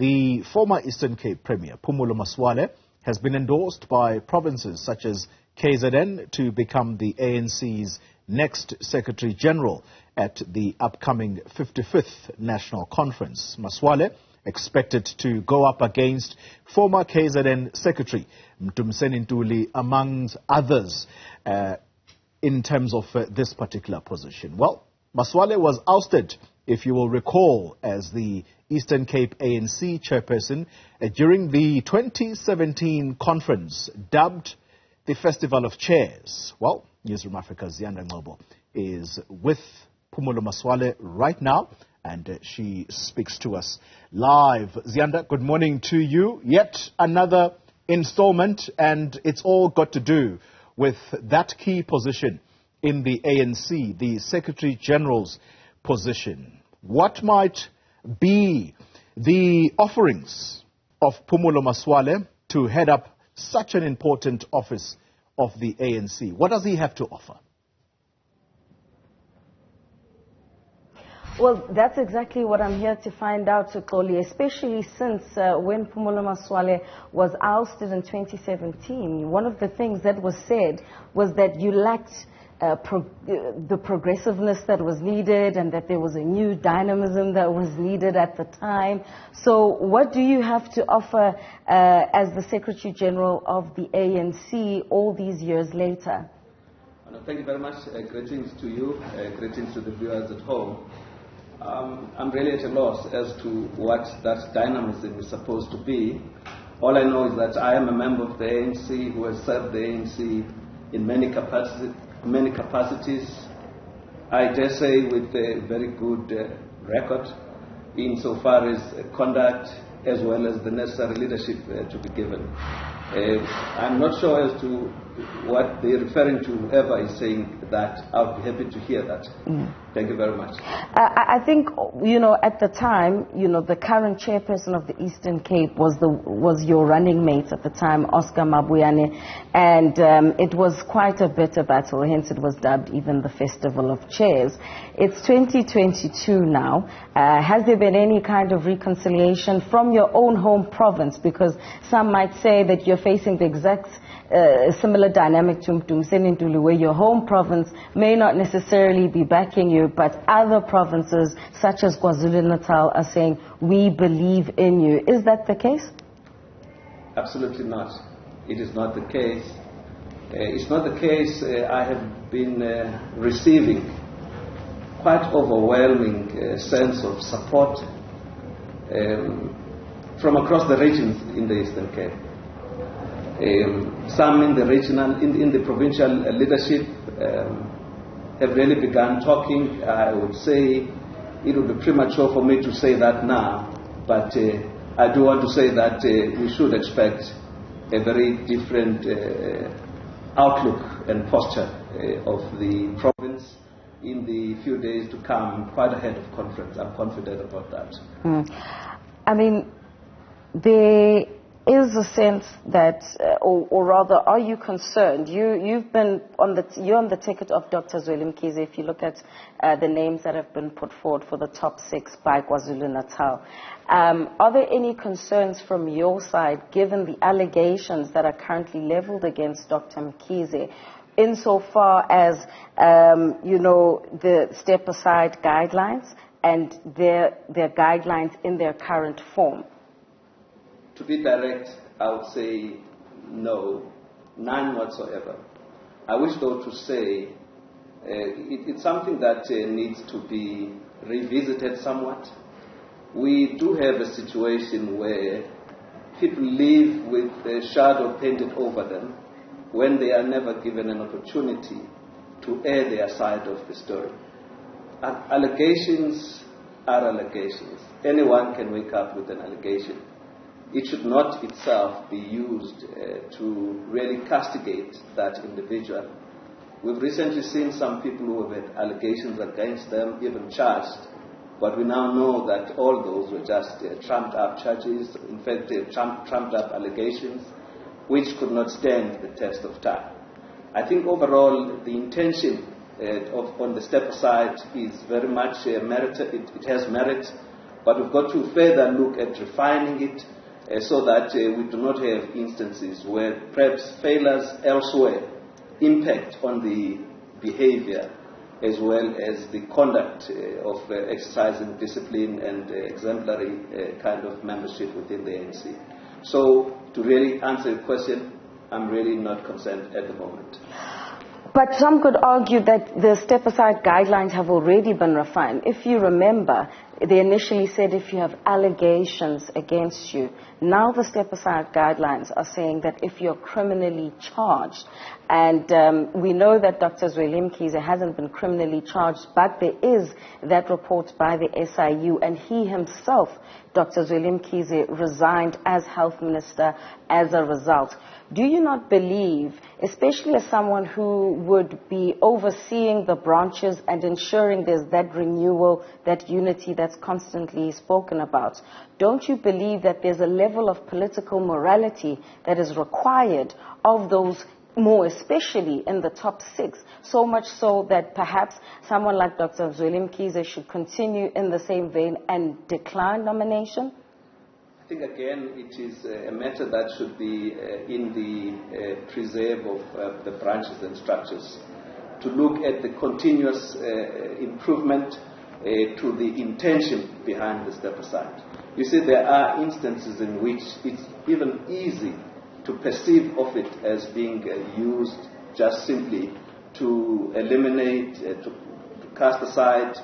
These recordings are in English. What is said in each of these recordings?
The former Eastern Cape Premier, Phumulo Masualle, has been endorsed by provinces such as KZN to become the ANC's next Secretary General at the upcoming 55th National Conference. Masualle expected to go up against former KZN Secretary Mdumiseni Ntuli, amongst others, in terms of this particular position. Well, Masualle was ousted, if you will recall, as the Eastern Cape ANC chairperson during the 2017 conference dubbed the Festival of Chairs. Well, Newzroom Afrika's Ziyanda Ngcobo is with Phumulo Masualle right now, and she speaks to us live. Ziyanda, good morning to you. Yet another installment, and it's all got to do with that key position in the ANC, the Secretary General's position. What might be the offerings of Phumulo Masualle to head up such an important office of the ANC? What does he have to offer? Well, that's exactly what I'm here to find out, Ngcobo, especially since when Phumulo Masualle was ousted in 2017, one of the things that was said was that you lacked the progressiveness that was needed, and that there was a new dynamism that was needed at the time. So what do you have to offer as the Secretary General of the ANC all these years later? Thank you very much. Greetings to you, greetings to the viewers at home. I'm really at a loss as to what that dynamism is supposed to be. All I know is that I am a member of the ANC who has served the ANC in many capacities, I dare say with a very good record insofar as conduct as well as the necessary leadership to be given. I'm not sure as to what they're referring to. Whoever is saying that, I'll be happy to hear that. Thank you very much. I think, at the time, the current chairperson of the Eastern Cape was your running mate at the time, Oscar Mabuyane, and it was quite a bitter battle, hence it was dubbed even the Festival of Chairs. It's 2022 now. Has there been any kind of reconciliation from your own home province? Because some might say that you're facing the exact similar dynamic to Mdumiseni Ntuli, where your home province may not necessarily be backing you, but other provinces such as KwaZulu-Natal are saying, we believe in you. Is that the case? Absolutely not. It is not the case. It's not the case. I have been receiving quite overwhelming sense of support from across the regions in the Eastern Cape. Some in the regional, in the provincial leadership have really begun talking. I would say it would be premature for me to say that now, but I do want to say that we should expect a very different outlook and posture of the province in the few days to come, quite ahead of conference. I'm confident about that. I mean, there is a sense that, or rather, are you concerned? You've been you're on the ticket of Dr. Zweli Mkhize. If you look at the names that have been put forward for the top 6 by KwaZulu-Natal, are there any concerns from your side, given the allegations that are currently leveled against Dr. Mkhize, insofar as the step aside guidelines and their guidelines in their current form? To be direct, I would say no, none whatsoever. I wish though to say it's something that needs to be revisited somewhat. We do have a situation where people live with a shadow painted over them when they are never given an opportunity to air their side of the story. Allegations are allegations. Anyone can wake up with an allegation. It should not itself be used to really castigate that individual. We've recently seen some people who have had allegations against them, even charged, but we now know that all those were just trumped up charges, in fact, trumped up allegations, which could not stand the test of time. I think overall the intention on the step aside is very much merited. It has merit. But we've got to further look at refining it so that we do not have instances where perhaps failures elsewhere impact on the behavior as well as the conduct of exercising discipline and exemplary kind of membership within the ANC. So, to really answer your question, I'm really not concerned at the moment. But some could argue that the step-aside guidelines have already been refined. If you remember, they initially said if you have allegations against you. Now the step-aside guidelines are saying that if you're criminally charged, and we know that Dr. Zweli Mkhize hasn't been criminally charged, but there is that report by the SIU, and he himself, Dr. Zweli Mkhize, resigned as health minister as a result. Do you not believe, especially as someone who would be overseeing the branches and ensuring there's that renewal, that unity that's constantly spoken about, don't you believe that there's a level of political morality that is required of those, more especially in the top 6, so much so that perhaps someone like Dr. Zweli Mkhize should continue in the same vein and decline nomination? I think, again, it is a matter that should be in the preserve of the branches and structures, to look at the continuous improvement to the intention behind the step aside. You see, there are instances in which it's even easy to perceive of it as being used just simply to eliminate, to cast aside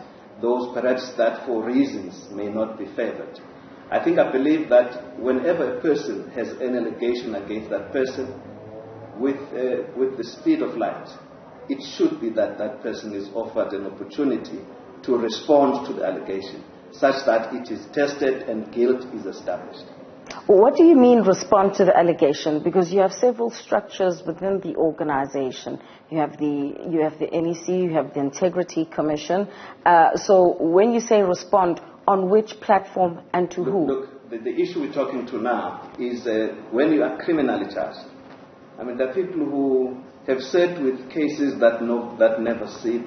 those perhaps that for reasons may not be favored. I believe that whenever a person has an allegation against that person, with the speed of light, it should be that that person is offered an opportunity to respond to the allegation, such that it is tested and guilt is established. What do you mean respond to the allegation? Because you have several structures within the organization. You have the NEC, you have the Integrity Commission. So when you say respond, on which platform and to who? Look, the issue we're talking to now is when you are criminally charged. I mean, there are people who have said with cases that never sit.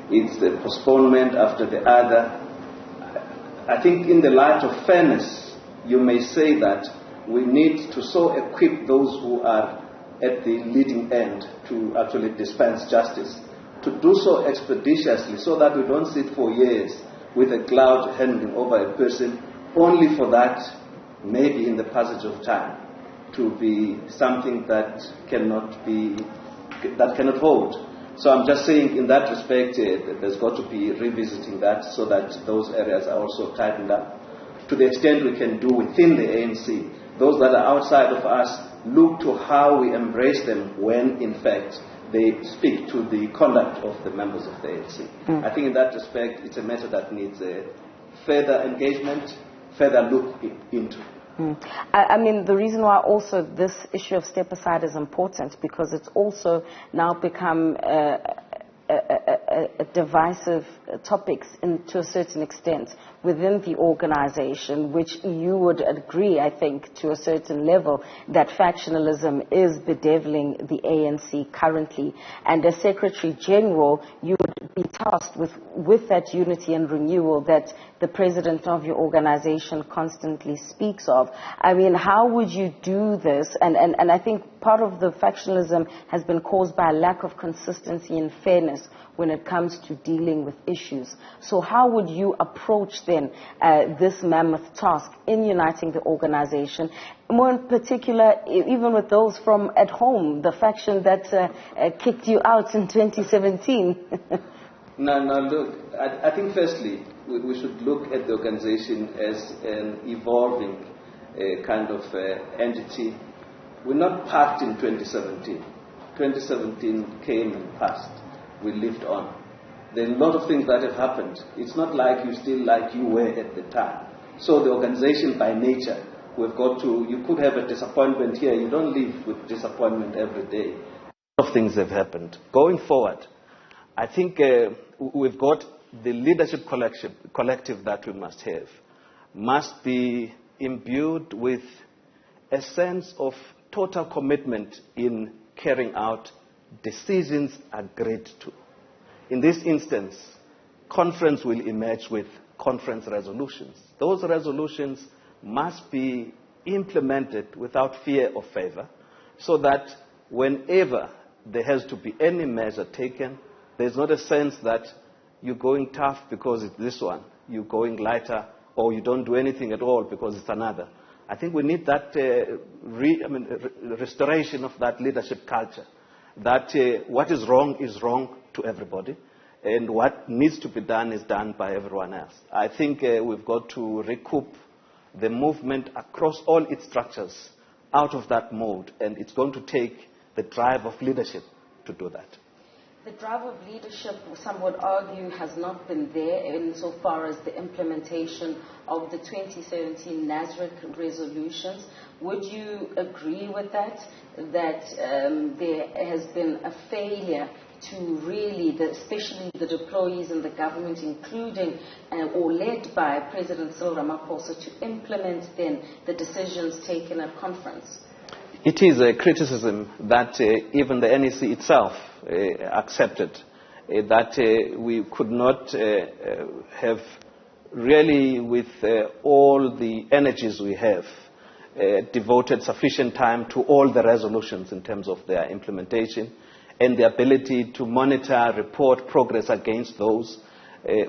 It's the postponement after the other. I think in the light of fairness, you may say that we need to so equip those who are at the leading end to actually dispense justice, to do so expeditiously so that we don't sit for years with a cloud hanging over a person, only for that, maybe in the passage of time, to be something that cannot hold. So I'm just saying, in that respect, there's got to be revisiting that so that those areas are also tightened up. To the extent we can do within the ANC, those that are outside of us, look to how we embrace them when, in fact, they speak to the conduct of the members of the ANC. I think in that respect, it's a matter that needs a further engagement, further look into. I mean, the reason why also this issue of step aside is important, because it's also now become a divisive topics to a certain extent within the organization, which you would agree, I think, to a certain level, that factionalism is bedeviling the ANC currently. And as Secretary General, you would be tasked with that unity and renewal that the president of your organization constantly speaks of. I mean, how would you do this? And I think part of the factionalism has been caused by a lack of consistency and fairness when it comes to dealing with issues. So how would you approach then this mammoth task in uniting the organization, more in particular even with those from at home, the faction that kicked you out in 2017? No, look, I think firstly we should look at the organization as an evolving kind of entity. We're not parked in 2017. 2017 came and passed. We lived on. There are a lot of things that have happened. It's not like you're still like you were at the time. So the organization by nature, you could have a disappointment here. You don't live with disappointment every day. A lot of things have happened. Going forward, I think we've got the leadership collective that we must be imbued with a sense of total commitment in carrying out decisions agreed to. In this instance, conference will emerge with conference resolutions. those resolutions must be implemented without fear or favor, so that whenever there has to be any measure taken, there's not a sense that you're going tough because it's this one, you're going lighter, or you don't do anything at all because it's another. I think we need that restoration of that leadership culture, that what is wrong to everybody, and what needs to be done is done by everyone else. I think we've got to recoup the movement across all its structures out of that mode, and it's going to take the drive of leadership to do that. The drive of leadership, some would argue, has not been there insofar as the implementation of the 2017 Nasrec resolutions. Would you agree with that, that there has been a failure to really, especially the deployees in the government, including or led by President Cyril Ramaphosa, to implement then the decisions taken at conference? It is a criticism that even the NEC itself accepted, that we could not have really, with all the energies we have, devoted sufficient time to all the resolutions in terms of their implementation and the ability to monitor, report progress against those.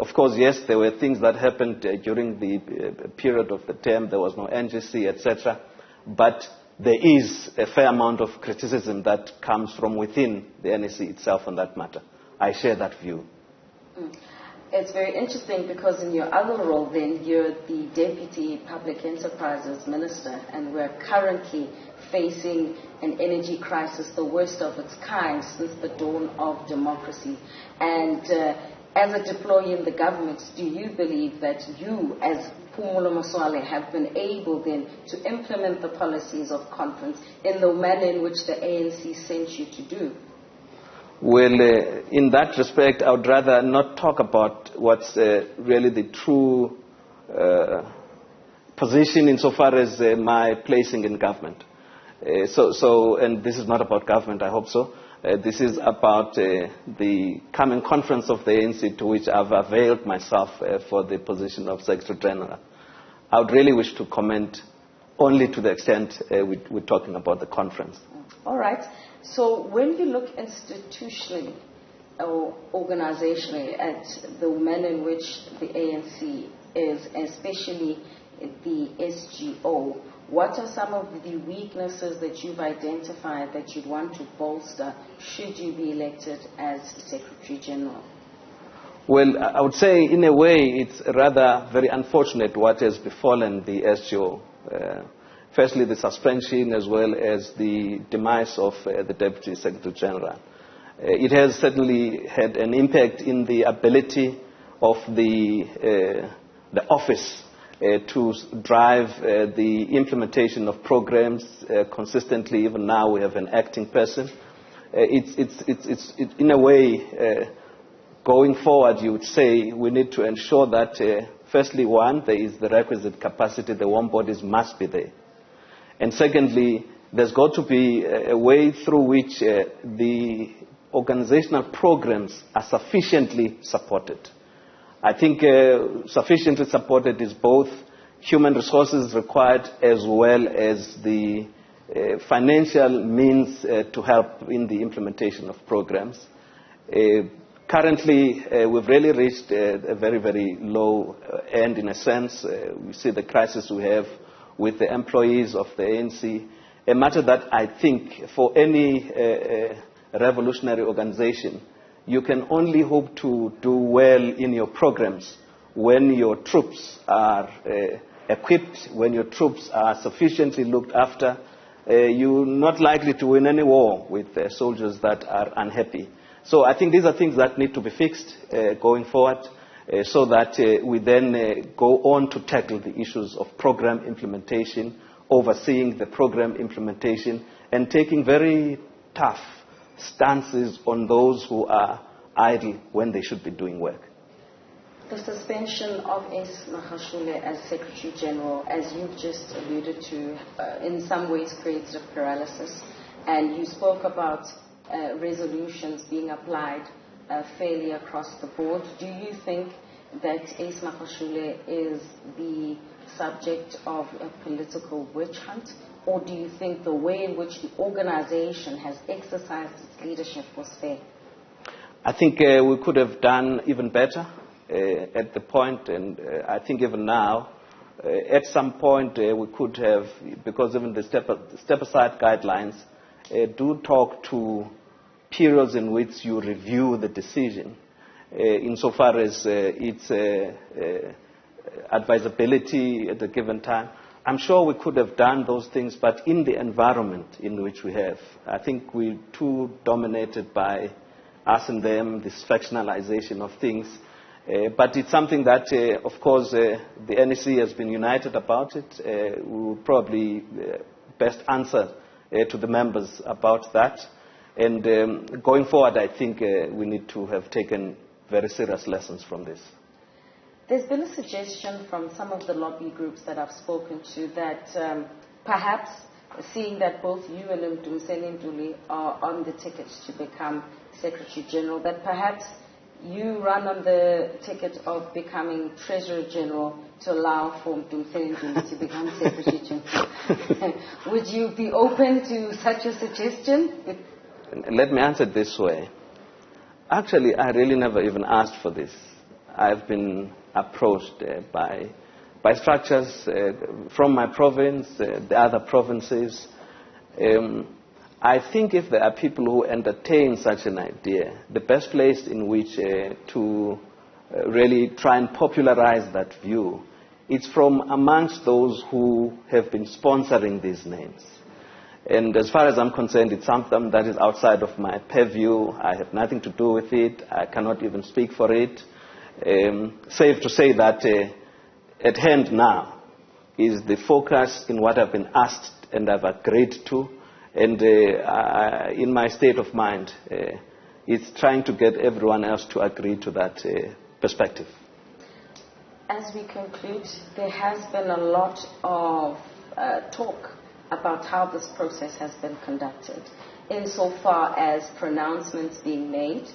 Of course, yes, there were things that happened during the period of the term. There was no NGC, etc. But there is a fair amount of criticism that comes from within the NEC itself on that matter. I share that view. It's very interesting because in your other role then, you're the Deputy Public Enterprises Minister, and we're currently facing an energy crisis, the worst of its kind since the dawn of democracy. And as a deployee in the government, do you believe that you, as Phumulo Masualle, have been able then to implement the policies of conference in the manner in which the ANC sent you to do? Well, in that respect, I would rather not talk about what's really the true position insofar as my placing in government. And this is not about government, I hope so. This is about the coming conference of the ANC, to which I've availed myself for the position of Secretary General. I would really wish to comment only to the extent we're talking about the conference. All right. So when you look institutionally or organizationally at the manner in which the ANC is, especially the SGO, what are some of the weaknesses that you've identified that you'd want to bolster should you be elected as Secretary General? Well, I would say in a way it's rather very unfortunate what has befallen the SGO. Firstly, the suspension as well as the demise of the Deputy Secretary General. It has certainly had an impact in the ability of the office to drive the implementation of programs consistently. Even now we have an acting person. It's in a way, going forward, you would say we need to ensure that, firstly, one, there is the requisite capacity, the warm bodies must be there. And secondly, there's got to be a way through which the organizational programs are sufficiently supported. I think sufficiently supported is both human resources required as well as the financial means to help in the implementation of programs. Currently, we've really reached a very, very low end in a sense. We see the crisis we have with the employees of the ANC, a matter that I think for any revolutionary organization, you can only hope to do well in your programs when your troops are equipped, when your troops are sufficiently looked after. You're not likely to win any war with soldiers that are unhappy. So I think these are things that need to be fixed going forward, so that we then go on to tackle the issues of program implementation, overseeing the program implementation, and taking very tough stances on those who are idle when they should be doing work. The suspension of S. Magashule as Secretary General, as you've just alluded to, in some ways creates a paralysis. And you spoke about resolutions being applied fairly across the board. Do you think that Ace Magashule is the subject of a political witch hunt, or do you think the way in which the organization has exercised its leadership was fair? I think we could have done even better at the point, and I think even now, at some point we could have, because even the step-aside guidelines do talk to periods in which you review the decision, insofar as its advisability at a given time. I'm sure we could have done those things, but in the environment in which we have, I think we're too dominated by us and them, this factionalization of things. But it's something that, of course, the NEC has been united about it. We will probably best answer to the members about that. And going forward, I think we need to have taken very serious lessons from this. There's been a suggestion from some of the lobby groups that I've spoken to that perhaps, seeing that both you and Mdumiseni Ntuli are on the ticket to become Secretary General, that perhaps you run on the ticket of becoming Treasurer General to allow for Mdumiseni Ntuli to become Secretary General. Would you be open to such a suggestion? Let me answer it this way. Actually, I really never even asked for this. I've been approached by structures from my province, the other provinces. I think if there are people who entertain such an idea, the best place in which to really try and popularize that view, it's from amongst those who have been sponsoring these names. And as far as I'm concerned, it's something that is outside of my purview. I have nothing to do with it. I cannot even speak for it. Safe to say that at hand now is the focus in what I've been asked and I've agreed to. And in my state of mind, it's trying to get everyone else to agree to that perspective. As we conclude, there has been a lot of talk about how this process has been conducted, insofar as pronouncements being made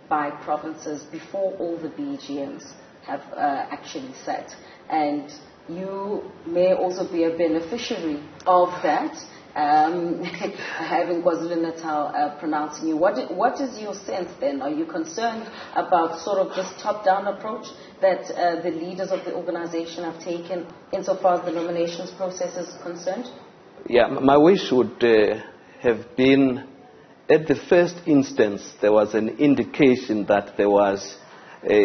by provinces before all the BGMs have actually set. And you may also be a beneficiary of that, having KwaZulu-Natal pronouncing you. What is your sense then? Are you concerned about sort of this top-down approach that the leaders of the organization have taken insofar as the nominations process is concerned? Yeah, my wish would have been, at the first instance, there was an indication that there was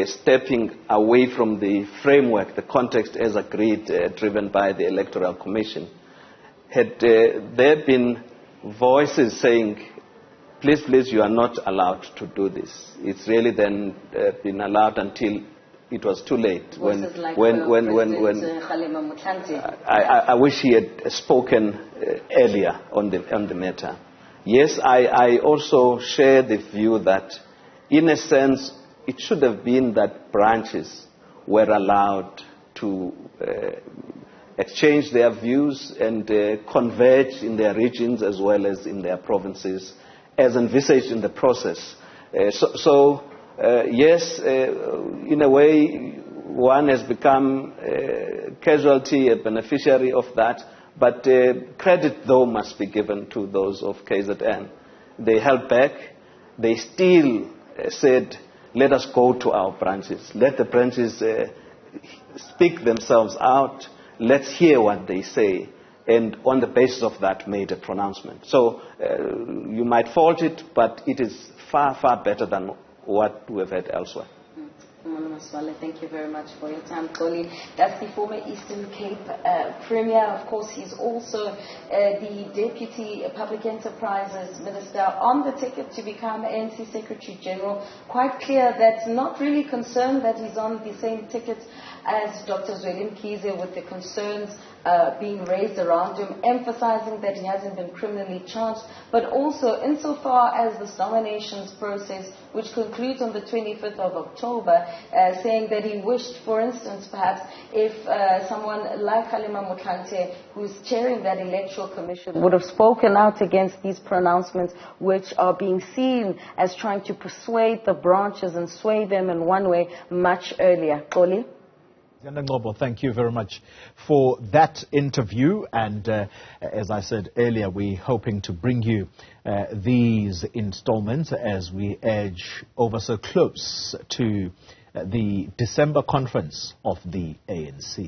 stepping away from the framework, the context as agreed, driven by the Electoral Commission. Had there been voices saying, please, please, you are not allowed to do this. It's really then been allowed until it was too late. I wish he had spoken earlier on the matter. Yes, I also share the view that, in a sense, it should have been that branches were allowed to exchange their views and converge in their regions as well as in their provinces, as envisaged in the process. Yes, in a way, one has become a casualty, a beneficiary of that, but credit, though, must be given to those of KZN. They held back. They still said, let us go to our branches. Let the branches speak themselves out. Let's hear what they say. And on the basis of that, made a pronouncement. So you might fault it, but it is far, far better than what we've had elsewhere. Phumulo Masualle, thank you very much for your time, Koli. That's the former Eastern Cape Premier. Of course, he's also the Deputy Public Enterprises Minister on the ticket to become ANC Secretary General. Quite clear that's not really concerned that he's on the same ticket and Dr. Zweli Mkhize with the concerns being raised around him, emphasizing that he hasn't been criminally charged, but also insofar as this nominations process, which concludes on the 25th of October, saying that he wished, for instance, perhaps if someone like Kgalema Motlanthe, who's chairing that electoral commission, would have spoken out against these pronouncements, which are being seen as trying to persuade the branches and sway them in one way much earlier. Xoli? Ngcobo, thank you very much for that interview. And as I said earlier, we're hoping to bring you these installments as we edge over so close to the December conference of the ANC.